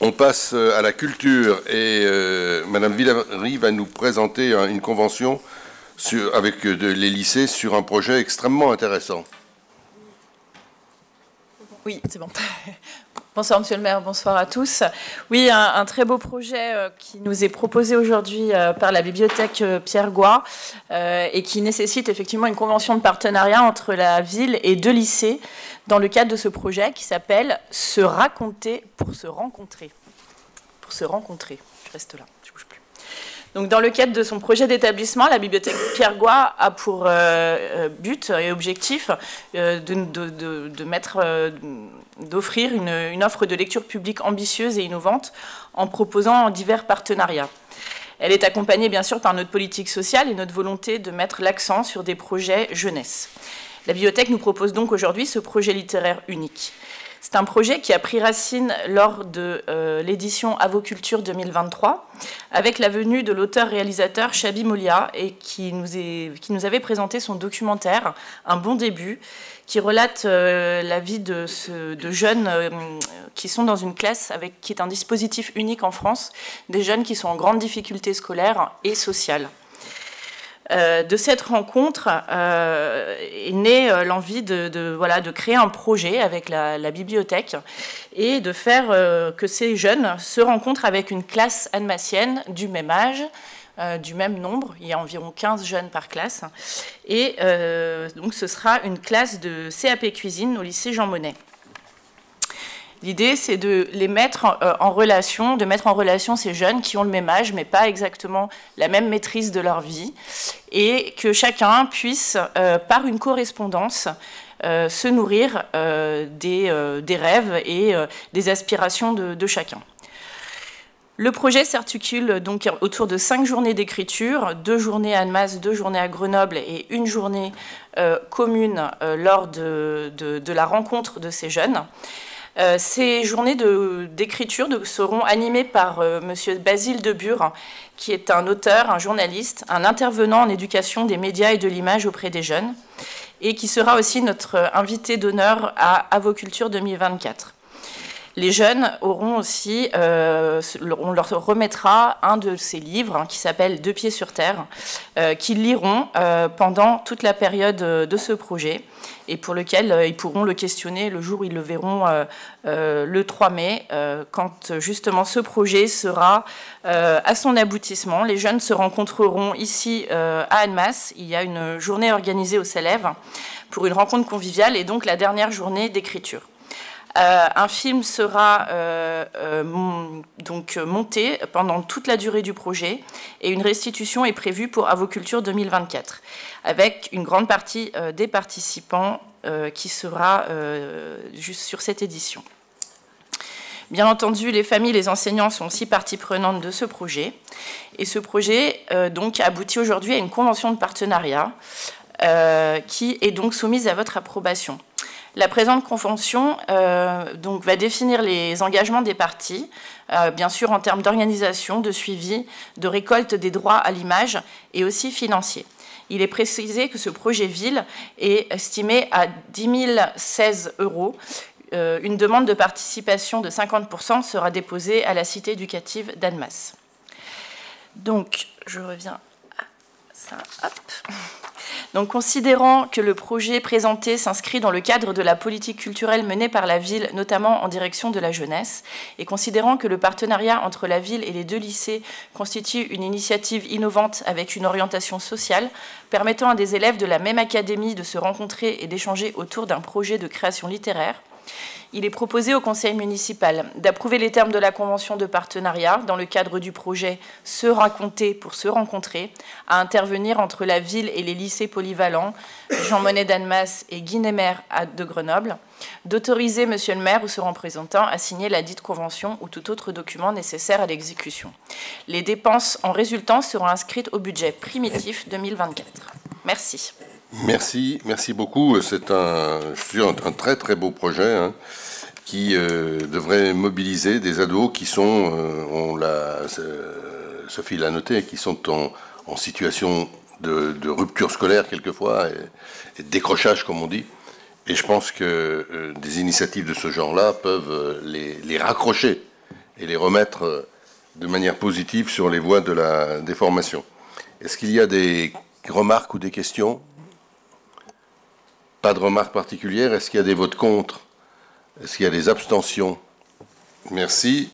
On passe à la culture et Madame Villary va nous présenter une convention avec les lycées sur un projet extrêmement intéressant. Oui, c'est bon. Bonsoir Monsieur le maire, bonsoir à tous. Oui, un très beau projet qui nous est proposé aujourd'hui par la bibliothèque Pierre Gouat et qui nécessite effectivement une convention de partenariat entre la ville et 2 lycées dans le cadre de ce projet qui s'appelle « Se raconter pour se rencontrer ». Pour se rencontrer, je reste là, je ne bouge plus. Donc, dans le cadre de son projet d'établissement, la bibliothèque Pierre Gouat a pour but et objectif d'offrir une offre de lecture publique ambitieuse et innovante en proposant divers partenariats. Elle est accompagnée bien sûr par notre politique sociale et notre volonté de mettre l'accent sur des projets jeunesse. La bibliothèque nous propose donc aujourd'hui ce projet littéraire unique. C'est un projet qui a pris racine lors de l'édition Avoculture 2023, avec la venue de l'auteur-réalisateur Chabi Molia, et qui nous avait présenté son documentaire « Un bon début », qui relate la vie de jeunes qui sont dans une classe qui est un dispositif unique en France, des jeunes qui sont en grande difficulté scolaire et sociale. De cette rencontre est née l'envie de créer un projet avec la bibliothèque et de faire que ces jeunes se rencontrent avec une classe annemassienne du même âge, du même nombre. Il y a environ 15 jeunes par classe. Et donc ce sera une classe de CAP cuisine au lycée Jean Monnet. L'idée, c'est de les mettre en relation, de mettre en relation ces jeunes qui ont le même âge, mais pas exactement la même maîtrise de leur vie, et que chacun puisse, par une correspondance, se nourrir des rêves et des aspirations de chacun. Le projet s'articule donc autour de 5 journées d'écriture, 2 journées à Annemasse, 2 journées à Grenoble et 1 journée commune lors de la rencontre de ces jeunes. Ces journées d'écriture seront animées par M. Basile Debure, qui est un auteur, un journaliste, un intervenant en éducation des médias et de l'image auprès des jeunes, et qui sera aussi notre invité d'honneur à Avoculture 2024. Les jeunes auront aussi, on leur remettra un de ces livres qui s'appelle « Deux pieds sur terre », qu'ils liront pendant toute la période de ce projet et pour lequel ils pourront le questionner le jour où ils le verront le 3 mai, quand justement ce projet sera à son aboutissement. Les jeunes se rencontreront ici à Annemasse. Il y a une journée organisée au CELEV pour une rencontre conviviale et donc la dernière journée d'écriture. Un film sera donc monté pendant toute la durée du projet et une restitution est prévue pour Avoculture 2024 avec une grande partie des participants qui sera juste sur cette édition. Bien entendu, les familles, les enseignants sont aussi partie prenante de ce projet et ce projet donc aboutit aujourd'hui à une convention de partenariat qui est donc soumise à votre approbation. La présente convention donc, va définir les engagements des parties, bien sûr en termes d'organisation, de suivi, de récolte des droits à l'image et aussi financiers. Il est précisé que ce projet ville est estimé à 10 016 €. Une demande de participation de 50% sera déposée à la cité éducative d'Annemasse. Donc, je reviens à ça. Hop. Donc, considérant que le projet présenté s'inscrit dans le cadre de la politique culturelle menée par la ville, notamment en direction de la jeunesse, et considérant que le partenariat entre la ville et les 2 lycées constitue une initiative innovante avec une orientation sociale, permettant à des élèves de la même académie de se rencontrer et d'échanger autour d'un projet de création littéraire, il est proposé au conseil municipal d'approuver les termes de la convention de partenariat dans le cadre du projet « Se raconter pour se rencontrer » à intervenir entre la ville et les lycées polyvalents Jean Monnet d'Annemasse et Guy Némer de Grenoble, d'autoriser Monsieur le maire ou son représentant à signer la dite convention ou tout autre document nécessaire à l'exécution. Les dépenses en résultant seront inscrites au budget primitif 2024. Merci. Merci beaucoup. C'est un très très beau projet hein, qui devrait mobiliser des ados qui sont, Sophie l'a noté, qui sont en situation de rupture scolaire quelquefois et de décrochage comme on dit. Et je pense que des initiatives de ce genre-là peuvent les raccrocher et les remettre de manière positive sur les voies des formations. Est-ce qu'il y a des remarques ou des questions? Pas de remarques particulières. Est-ce qu'il y a des votes contre? Est-ce qu'il y a des abstentions? Merci.